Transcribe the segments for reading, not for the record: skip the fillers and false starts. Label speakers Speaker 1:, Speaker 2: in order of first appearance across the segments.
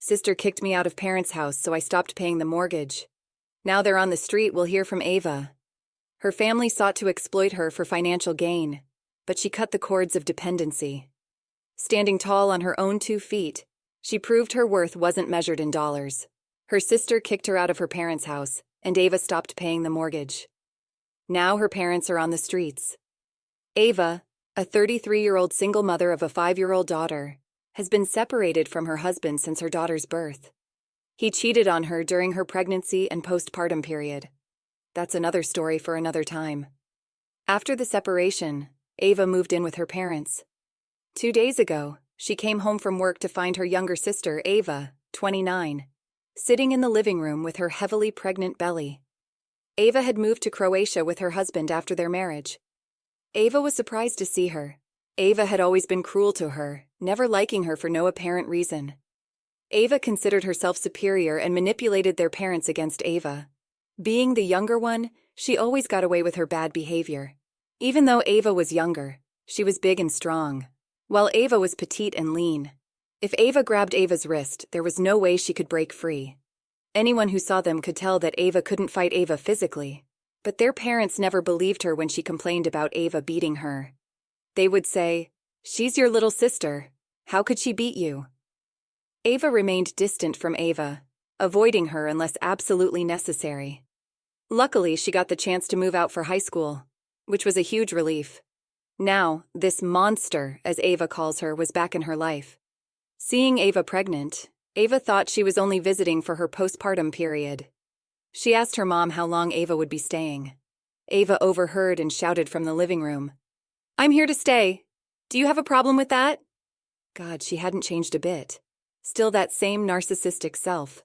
Speaker 1: Sister kicked me out of parents' house, so I stopped paying the mortgage. Now they're on the street, we'll hear from Ava. Her family sought to exploit her for financial gain, but she cut the cords of dependency. Standing tall on her own 2 feet, she proved her worth wasn't measured in dollars. Her sister kicked her out of her parents' house, and Ava stopped paying the mortgage. Now her parents are on the streets. Ava, a 33-year-old single mother of a 5-year-old daughter, has been separated from her husband since her daughter's birth. He cheated on her during her pregnancy and postpartum period. That's another story for another time. After the separation, Ava moved in with her parents. 2 days ago, she came home from work to find her younger sister, Ava, 29, sitting in the living room with her heavily pregnant belly. Ava had moved to Croatia with her husband after their marriage. Ava was surprised to see her. Ava had always been cruel to her, never liking her for no apparent reason. Ava considered herself superior and manipulated their parents against Ava. Being the younger one, she always got away with her bad behavior. Even though Ava was younger, she was big and strong, while Ava was petite and lean. If Ava grabbed Ava's wrist, there was no way she could break free. Anyone who saw them could tell that Ava couldn't fight Ava physically, but their parents never believed her when she complained about Ava beating her. They would say, "She's your little sister. How could she beat you?" Ava remained distant from Ava, avoiding her unless absolutely necessary. Luckily, she got the chance to move out for high school, which was a huge relief. Now, this monster, as Ava calls her, was back in her life. Seeing Ava pregnant, Ava thought she was only visiting for her postpartum period. She asked her mom how long Ava would be staying. Ava overheard and shouted from the living room, "I'm here to stay. Do you have a problem with that?" God, she hadn't changed a bit. Still that same narcissistic self.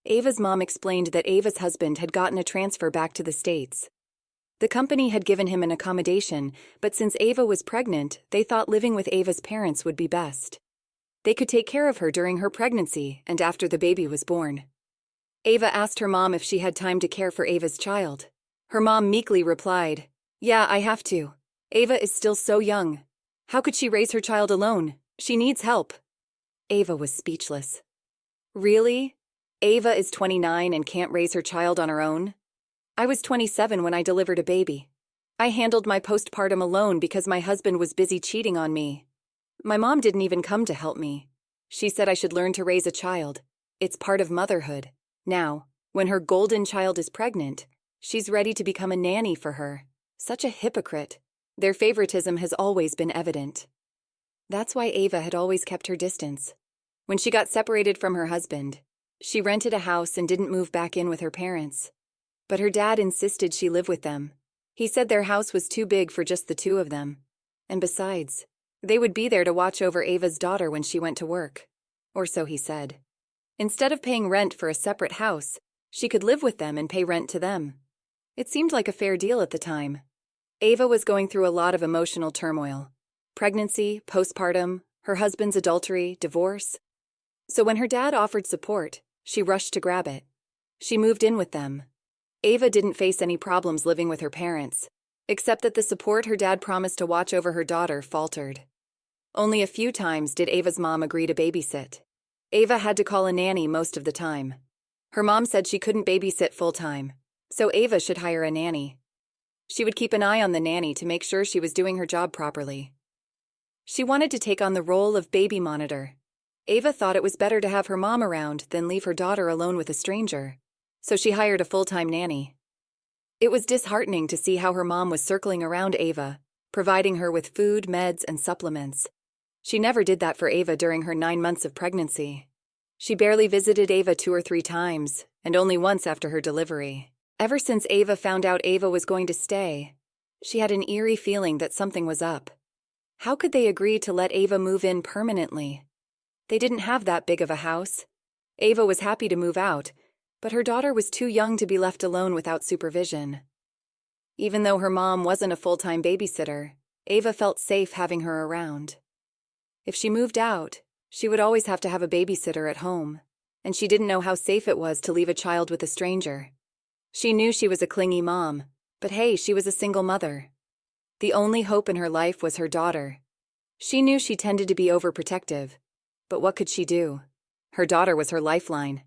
Speaker 1: Ava's mom explained that Ava's husband had gotten a transfer back to the States. The company had given him an accommodation, but since Ava was pregnant, they thought living with Ava's parents would be best. They could take care of her during her pregnancy and after the baby was born. Ava asked her mom if she had time to care for Ava's child. Her mom meekly replied, "Yeah, I have to. Ava is still so young. How could she raise her child alone? She needs help." Ava was speechless. Really? Ava is 29 and can't raise her child on her own? I was 27 when I delivered a baby. I handled my postpartum alone because my husband was busy cheating on me. My mom didn't even come to help me. She said I should learn to raise a child. It's part of motherhood. Now, when her golden child is pregnant, she's ready to become a nanny for her. Such a hypocrite. Their favoritism has always been evident. That's why Ava had always kept her distance. When she got separated from her husband, she rented a house and didn't move back in with her parents. But her dad insisted she live with them. He said their house was too big for just the 2 of them. And besides, they would be there to watch over Ava's daughter when she went to work. Or so he said. Instead of paying rent for a separate house, she could live with them and pay rent to them. It seemed like a fair deal at the time. Ava was going through a lot of emotional turmoil. Pregnancy, postpartum, her husband's adultery, divorce. So when her dad offered support, she rushed to grab it. She moved in with them. Ava didn't face any problems living with her parents, except that the support her dad promised to watch over her daughter faltered. Only a few times did Ava's mom agree to babysit. Ava had to call a nanny most of the time. Her mom said she couldn't babysit full-time, so Ava should hire a nanny. She would keep an eye on the nanny to make sure she was doing her job properly. She wanted to take on the role of baby monitor. Ava thought it was better to have her mom around than leave her daughter alone with a stranger, so she hired a full-time nanny. It was disheartening to see how her mom was circling around Ava, providing her with food, meds, and supplements. She never did that for Ava during her 9 months of pregnancy. She barely visited Ava 2 or 3 times, and only once after her delivery. Ever since Ava found out Ava was going to stay, she had an eerie feeling that something was up. How could they agree to let Ava move in permanently? They didn't have that big of a house. Ava was happy to move out, but her daughter was too young to be left alone without supervision. Even though her mom wasn't a full-time babysitter, Ava felt safe having her around. If she moved out, she would always have to have a babysitter at home, and she didn't know how safe it was to leave a child with a stranger. She knew she was a clingy mom, but hey, she was a single mother. The only hope in her life was her daughter. She knew she tended to be overprotective, but what could she do? Her daughter was her lifeline.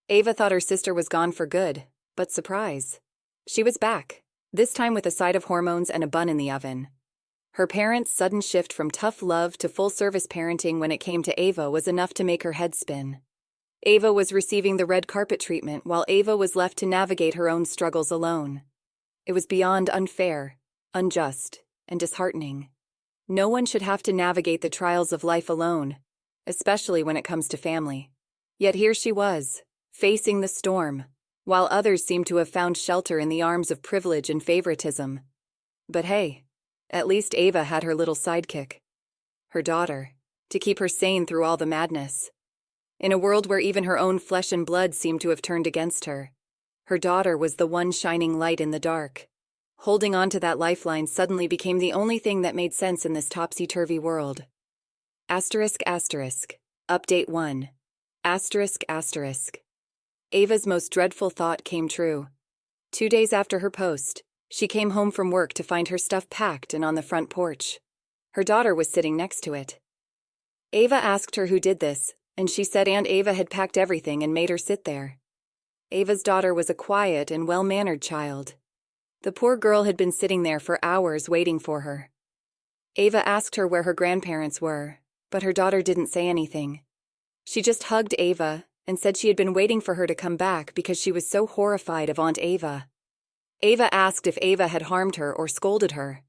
Speaker 1: Ava thought her sister was gone for good, but surprise. She was back, this time with a side of hormones and a bun in the oven. Her parents' sudden shift from tough love to full-service parenting when it came to Ava was enough to make her head spin. Ava was receiving the red carpet treatment while Ava was left to navigate her own struggles alone. It was beyond unfair, unjust, and disheartening. No one should have to navigate the trials of life alone, especially when it comes to family. Yet here she was, facing the storm, while others seemed to have found shelter in the arms of privilege and favoritism. But hey, at least Ava had her little sidekick. Her daughter, to keep her sane through all the madness. In a world where even her own flesh and blood seemed to have turned against her, her daughter was the one shining light in the dark. Holding on to that lifeline suddenly became the only thing that made sense in this topsy-turvy world. Update 1. Ava's most dreadful thought came true. 2 days after her post, she came home from work to find her stuff packed and on the front porch. Her daughter was sitting next to it. Ava asked her who did this, and she said Aunt Ava had packed everything and made her sit there. Ava's daughter was a quiet and well-mannered child. The poor girl had been sitting there for hours waiting for her. Ava asked her where her grandparents were, but her daughter didn't say anything. She just hugged Ava and said she had been waiting for her to come back because she was so horrified of Aunt Ava. Ava asked if Ava had harmed her or scolded her.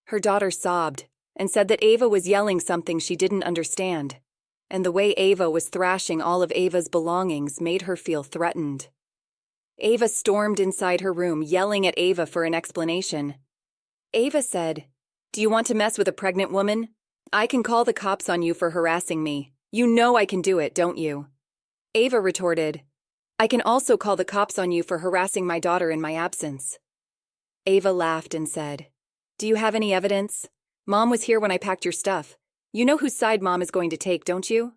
Speaker 1: Her daughter sobbed and said that Ava was yelling something she didn't understand, and the way Ava was thrashing all of Ava's belongings made her feel threatened. Ava stormed inside her room, yelling at Ava for an explanation. Ava said, "Do you want to mess with a pregnant woman? I can call the cops on you for harassing me. You know I can do it, don't you?" Ava retorted, "I can also call the cops on you for harassing my daughter in my absence." Ava laughed and said, "Do you have any evidence? Mom was here when I packed your stuff. You know whose side Mom is going to take, don't you?"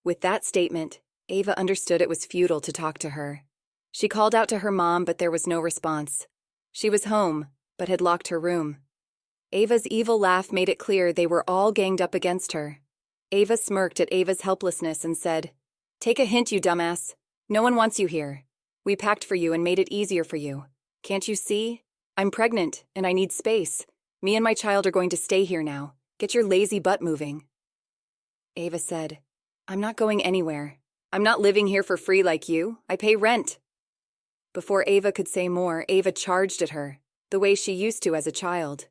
Speaker 1: With that statement, Ava understood it was futile to talk to her. She called out to her mom, but there was no response. She was home, but had locked her room. Ava's evil laugh made it clear they were all ganged up against her. Ava smirked at Ava's helplessness and said, "Take a hint, you dumbass. No one wants you here. We packed for you and made it easier for you. Can't you see? I'm pregnant, and I need space. Me and my child are going to stay here now. Get your lazy butt moving." Ava said, "I'm not going anywhere. I'm not living here for free like you. I pay rent." Before Ava could say more, Ava charged at her, the way she used to as a child.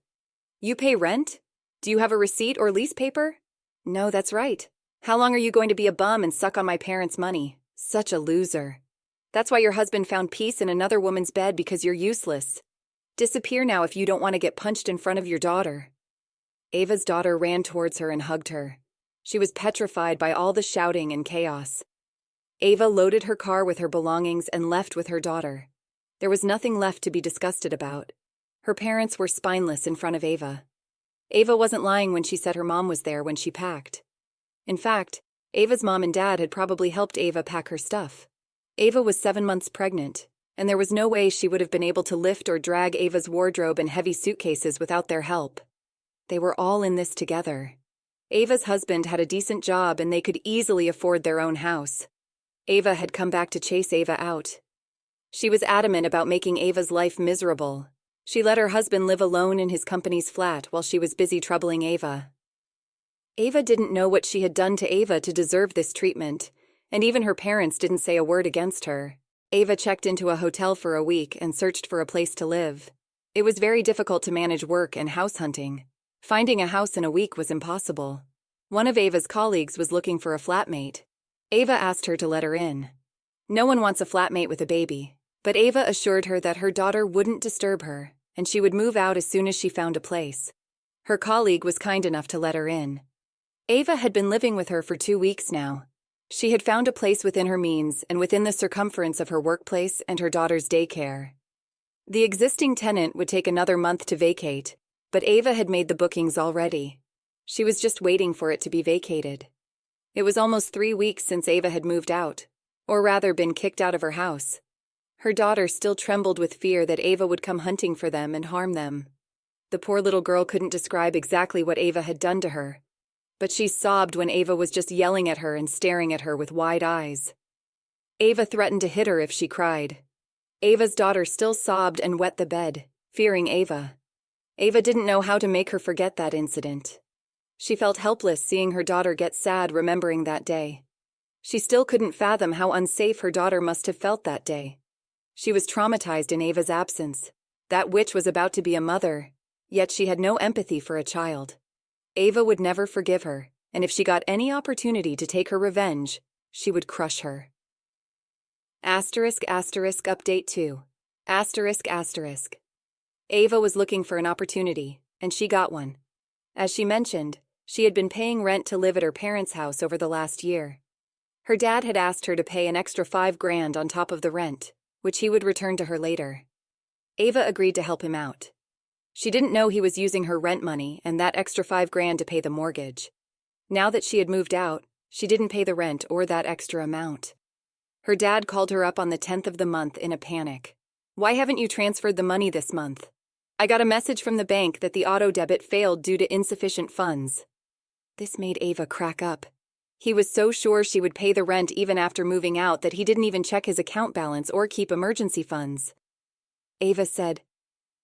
Speaker 1: "You pay rent? Do you have a receipt or lease paper?" "No, that's right. How long are you going to be a bum and suck on my parents' money? Such a loser. That's why your husband found peace in another woman's bed because you're useless. Disappear now if you don't want to get punched in front of your daughter." Ava's daughter ran towards her and hugged her. She was petrified by all the shouting and chaos. Ava loaded her car with her belongings and left with her daughter. There was nothing left to be disgusted about. Her parents were spineless in front of Ava. Ava wasn't lying when she said her mom was there when she packed. In fact, Ava's mom and dad had probably helped Ava pack her stuff. Ava was 7 months pregnant, and there was no way she would have been able to lift or drag Ava's wardrobe and heavy suitcases without their help. They were all in this together. Ava's husband had a decent job and they could easily afford their own house. Ava had come back to chase Ava out. She was adamant about making Ava's life miserable. She let her husband live alone in his company's flat while she was busy troubling Ava. Ava didn't know what she had done to Ava to deserve this treatment, and even her parents didn't say a word against her. Ava checked into a hotel for a week and searched for a place to live. It was very difficult to manage work and house hunting. Finding a house in a week was impossible. One of Ava's colleagues was looking for a flatmate. Ava asked her to let her in. No one wants a flatmate with a baby, but Ava assured her that her daughter wouldn't disturb her, and she would move out as soon as she found a place. Her colleague was kind enough to let her in. Ava had been living with her for 2 weeks now. She had found a place within her means and within the circumference of her workplace and her daughter's daycare. The existing tenant would take another month to vacate, but Ava had made the bookings already. She was just waiting for it to be vacated. It was almost 3 weeks since Ava had moved out, or rather been kicked out of her house. Her daughter still trembled with fear that Ava would come hunting for them and harm them. The poor little girl couldn't describe exactly what Ava had done to her, But she sobbed when Ava was just yelling at her and staring at her with wide eyes. Ava threatened to hit her if she cried. Ava's daughter still sobbed and wet the bed, fearing Ava. Ava didn't know how to make her forget that incident. She felt helpless seeing her daughter get sad remembering that day. She still couldn't fathom how unsafe her daughter must have felt that day. She was traumatized in Ava's absence. That witch was about to be a mother, yet she had no empathy for a child. Ava would never forgive her, and if she got any opportunity to take her revenge, she would crush her. Update 2. Ava was looking for an opportunity, and she got one. As she mentioned, she had been paying rent to live at her parents' house over the last year. Her dad had asked her to pay an extra $5,000 on top of the rent, which he would return to her later. Ava agreed to help him out. She didn't know he was using her rent money and that extra $5,000 to pay the mortgage. Now that she had moved out, she didn't pay the rent or that extra amount. Her dad called her up on the 10th of the month in a panic. "Why haven't you transferred the money this month? I got a message from the bank that the auto debit failed due to insufficient funds." This made Ava crack up. He was so sure she would pay the rent even after moving out that he didn't even check his account balance or keep emergency funds. Ava said,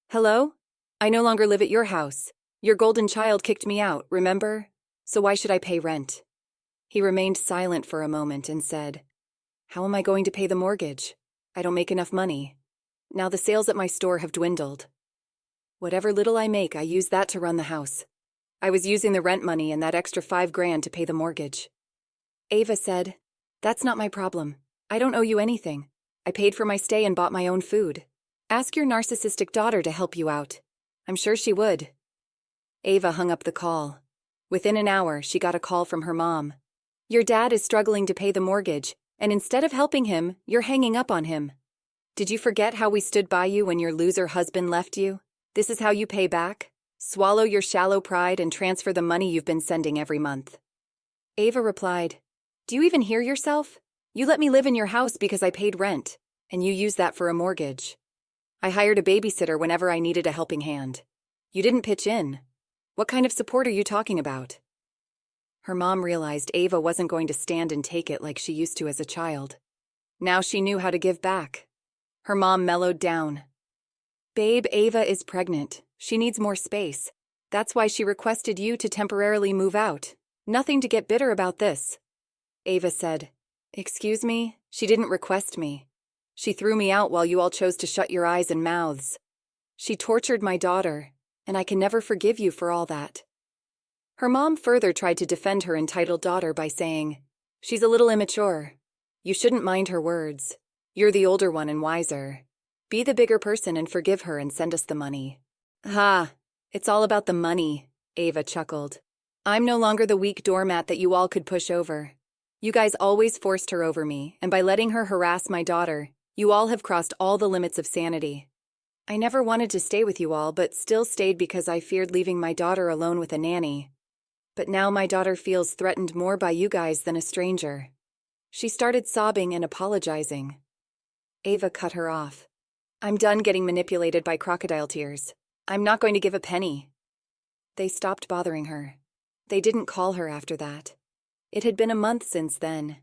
Speaker 1: "Hello? I no longer live at your house. Your golden child kicked me out, remember? So why should I pay rent?" He remained silent for a moment and said, "How am I going to pay the mortgage? I don't make enough money. Now the sales at my store have dwindled. Whatever little I make, I use that to run the house. I was using the rent money and that extra $5,000 to pay the mortgage." Ava said, "That's not my problem. I don't owe you anything. I paid for my stay and bought my own food. Ask your narcissistic daughter to help you out. I'm sure she would." Ava hung up the call. Within an hour, she got a call from her mom. "Your dad is struggling to pay the mortgage, and instead of helping him, you're hanging up on him. Did you forget how we stood by you when your loser husband left you? This is how you pay back? Swallow your shallow pride and transfer the money you've been sending every month." Ava replied, "Do you even hear yourself? You let me live in your house because I paid rent, and you use that for a mortgage. I hired a babysitter whenever I needed a helping hand. You didn't pitch in. What kind of support are you talking about?" Her mom realized Ava wasn't going to stand and take it like she used to as a child. Now she knew how to give back. Her mom mellowed down. "Babe, Ava is pregnant. She needs more space. That's why she requested you to temporarily move out. Nothing to get bitter about this." Ava said, "Excuse me? She didn't request me. She threw me out while you all chose to shut your eyes and mouths. She tortured my daughter, and I can never forgive you for all that." Her mom further tried to defend her entitled daughter by saying, "She's a little immature. You shouldn't mind her words. You're the older one and wiser. Be the bigger person and forgive her and send us the money." "Ha, it's all about the money," Ava chuckled. "I'm no longer the weak doormat that you all could push over. You guys always forced her over me, and by letting her harass my daughter, you all have crossed all the limits of sanity. I never wanted to stay with you all, but still stayed because I feared leaving my daughter alone with a nanny. But now my daughter feels threatened more by you guys than a stranger." She started sobbing and apologizing. Ava cut her off. "I'm done getting manipulated by crocodile tears. I'm not going to give a penny." They stopped bothering her. They didn't call her after that. It had been a month since then.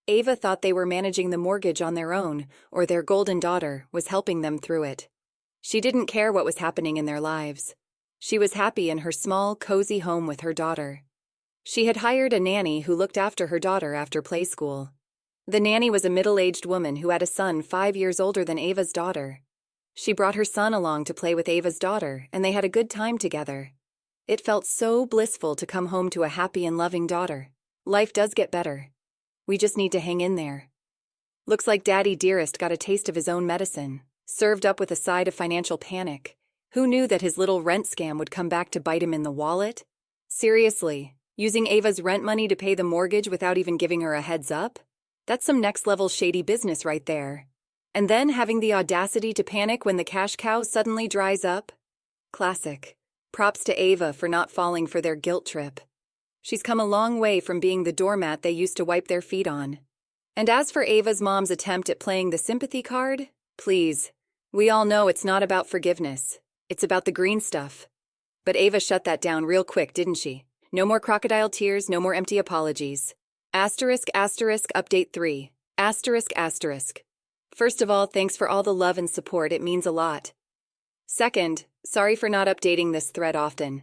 Speaker 1: Ava thought they were managing the mortgage on their own, or their golden daughter was helping them through it. She didn't care what was happening in their lives. She was happy in her small, cozy home with her daughter. She had hired a nanny who looked after her daughter after play school. The nanny was a middle-aged woman who had a son 5 years older than Ava's daughter. She brought her son along to play with Ava's daughter, and they had a good time together. It felt so blissful to come home to a happy and loving daughter. Life does get better. We just need to hang in there. Looks like Daddy Dearest got a taste of his own medicine, served up with a side of financial panic. Who knew that his little rent scam would come back to bite him in the wallet? Seriously, using Ava's rent money to pay the mortgage without even giving her a heads up? That's some next-level shady business right there. And then having the audacity to panic when the cash cow suddenly dries up? Classic. Props to Ava for not falling for their guilt trip. She's come a long way from being the doormat they used to wipe their feet on. And as for Ava's mom's attempt at playing the sympathy card, please, we all know it's not about forgiveness. It's about the green stuff. But Ava shut that down real quick, didn't she? No more crocodile tears, no more empty apologies. Asterisk, asterisk, update 3. Asterisk, asterisk. First of all, thanks for all the love and support, it means a lot. Second, sorry for not updating this thread often.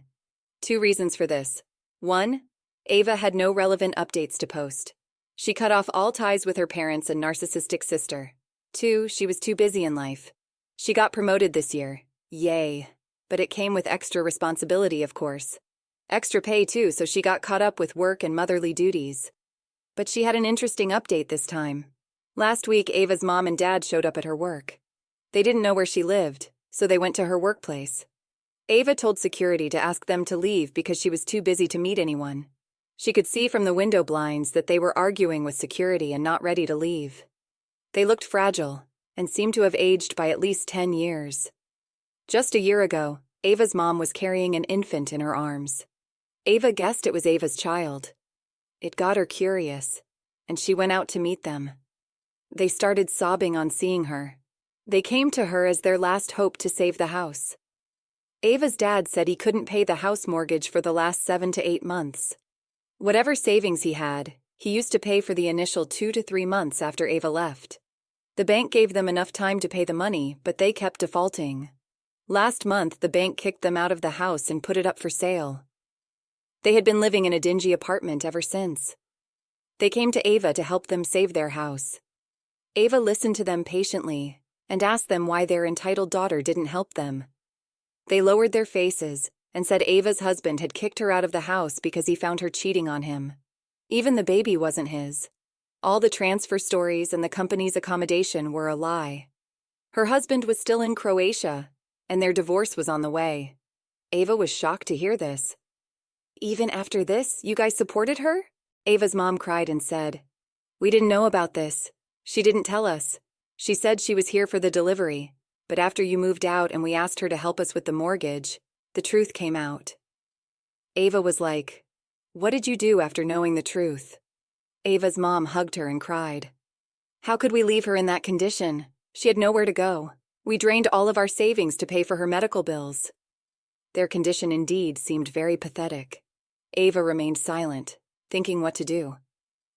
Speaker 1: 2 reasons for this. 1. Ava had no relevant updates to post. She cut off all ties with her parents and narcissistic sister. 2. She was too busy in life. She got promoted this year. Yay. But it came with extra responsibility, of course. Extra pay too, so she got caught up with work and motherly duties. But she had an interesting update this time. Last week, Ava's mom and dad showed up at her work. They didn't know where she lived, so they went to her workplace. Ava told security to ask them to leave because she was too busy to meet anyone. She could see from the window blinds that they were arguing with security and not ready to leave. They looked fragile and seemed to have aged by at least 10 years. Just a year ago, Ava's mom was carrying an infant in her arms. Ava guessed it was Ava's child. It got her curious, and she went out to meet them. They started sobbing on seeing her. They came to her as their last hope to save the house. Ava's dad said he couldn't pay the house mortgage for the last 7 to 8 months. Whatever savings he had, he used to pay for the initial 2 to 3 months after Ava left. The bank gave them enough time to pay the money, but they kept defaulting. Last month, the bank kicked them out of the house and put it up for sale. They had been living in a dingy apartment ever since. They came to Ava to help them save their house. Ava listened to them patiently and asked them why their entitled daughter didn't help them. They lowered their faces and said Ava's husband had kicked her out of the house because he found her cheating on him. Even the baby wasn't his. All the transfer stories and the company's accommodation were a lie. Her husband was still in Croatia, and their divorce was on the way. Ava was shocked to hear this. Even after this, you guys supported her? Ava's mom cried and said, "We didn't know about this. She didn't tell us. She said she was here for the delivery, but after you moved out and we asked her to help us with the mortgage, the truth came out." Ava was like, "What did you do after knowing the truth?" Ava's mom hugged her and cried. "How could we leave her in that condition? She had nowhere to go. We drained all of our savings to pay for her medical bills." Their condition indeed seemed very pathetic. Ava remained silent, thinking what to do.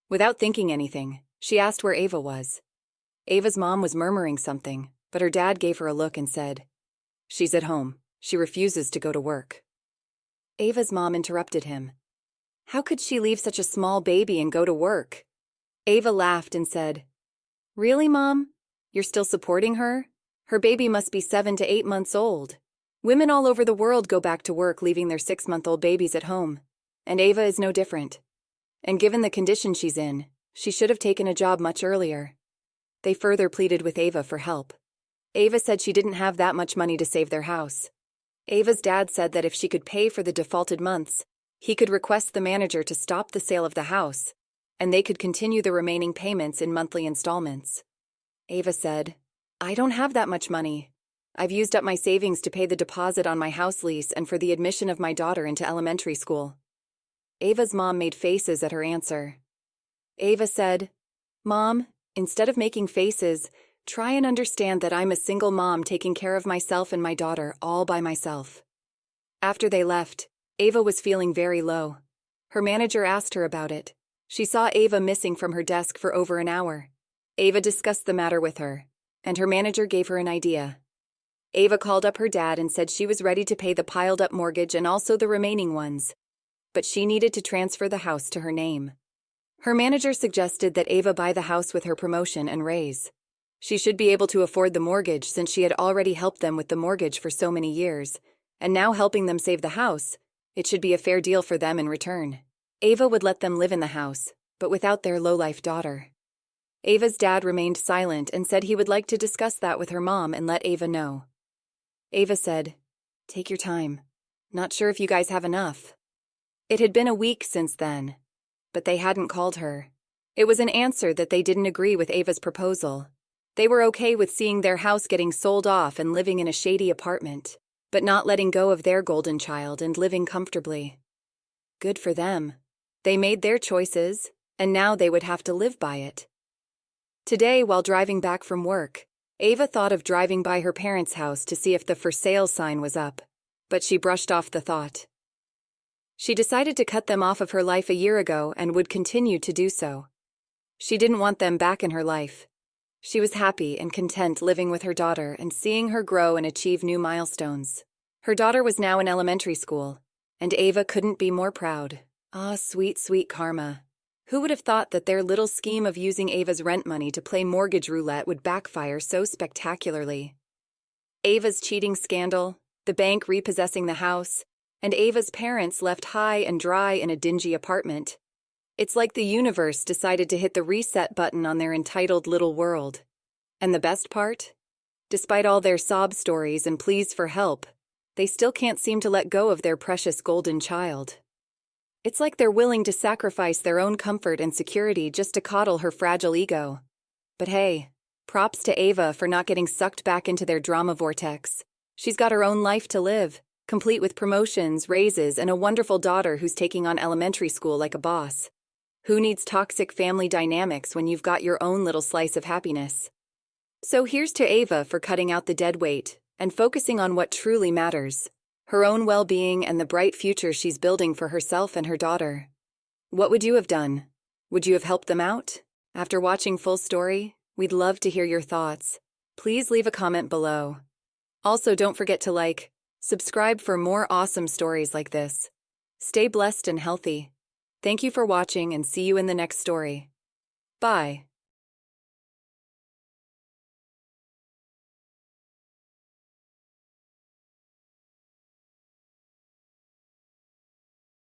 Speaker 1: Without thinking anything, she asked where Ava was. Ava's mom was murmuring something, but her dad gave her a look and said, "She's at home. She refuses to go to work." Ava's mom interrupted him. "How could she leave such a small baby and go to work?" Ava laughed and said, "Really, Mom? You're still supporting her? Her baby must be 7 to 8 months old. Women all over the world go back to work leaving their 6-month-old babies at home. And Ava is no different. And given the condition she's in, she should have taken a job much earlier." They further pleaded with Ava for help. Ava said she didn't have that much money to save their house. Ava's dad said that if she could pay for the defaulted months, he could request the manager to stop the sale of the house, and they could continue the remaining payments in monthly installments. Ava said, "I don't have that much money. I've used up my savings to pay the deposit on my house lease and for the admission of my daughter into elementary school." Ava's mom made faces at her answer. Ava said, "Mom, instead of making faces, try and understand that I'm a single mom taking care of myself and my daughter all by myself." After they left, Ava was feeling very low. Her manager asked her about it. She saw Ava missing from her desk for over an hour. Ava discussed the matter with her, and her manager gave her an idea. Ava called up her dad and said she was ready to pay the piled-up mortgage and also the remaining ones, but she needed to transfer the house to her name. Her manager suggested that Ava buy the house with her promotion and raise. She should be able to afford the mortgage since she had already helped them with the mortgage for so many years, and now helping them save the house, it should be a fair deal for them in return. Ava would let them live in the house, but without their low-life daughter. Ava's dad remained silent and said he would like to discuss that with her mom and let Ava know. Ava said, "Take your time. Not sure if you guys have enough." It had been a week since then, but they hadn't called her. It was an answer that they didn't agree with Ava's proposal. They were okay with seeing their house getting sold off and living in a shady apartment, but not letting go of their golden child and living comfortably. Good for them. They made their choices, and now they would have to live by it. Today, while driving back from work, Ava thought of driving by her parents' house to see if the for sale sign was up, but she brushed off the thought. She decided to cut them off of her life a year ago and would continue to do so. She didn't want them back in her life. She was happy and content living with her daughter and seeing her grow and achieve new milestones. Her daughter was now in elementary school, and Ava couldn't be more proud. Ah, sweet, sweet karma. Who would have thought that their little scheme of using Ava's rent money to play mortgage roulette would backfire so spectacularly? Ava's cheating scandal, the bank repossessing the house, and Ava's parents left high and dry in a dingy apartment. It's like the universe decided to hit the reset button on their entitled little world. And the best part? Despite all their sob stories and pleas for help, they still can't seem to let go of their precious golden child. It's like they're willing to sacrifice their own comfort and security just to coddle her fragile ego. But hey, props to Ava for not getting sucked back into their drama vortex. She's got her own life to live, complete with promotions, raises, and a wonderful daughter who's taking on elementary school like a boss. Who needs toxic family dynamics when you've got your own little slice of happiness? So here's to Ava for cutting out the dead weight and focusing on what truly matters, her own well-being and the bright future she's building for herself and her daughter. What would you have done? Would you have helped them out? After watching full story, we'd love to hear your thoughts. Please leave a comment below. Also, don't forget to subscribe for more awesome stories like this. Stay blessed and healthy. Thank you for watching and see you in the next story. Bye.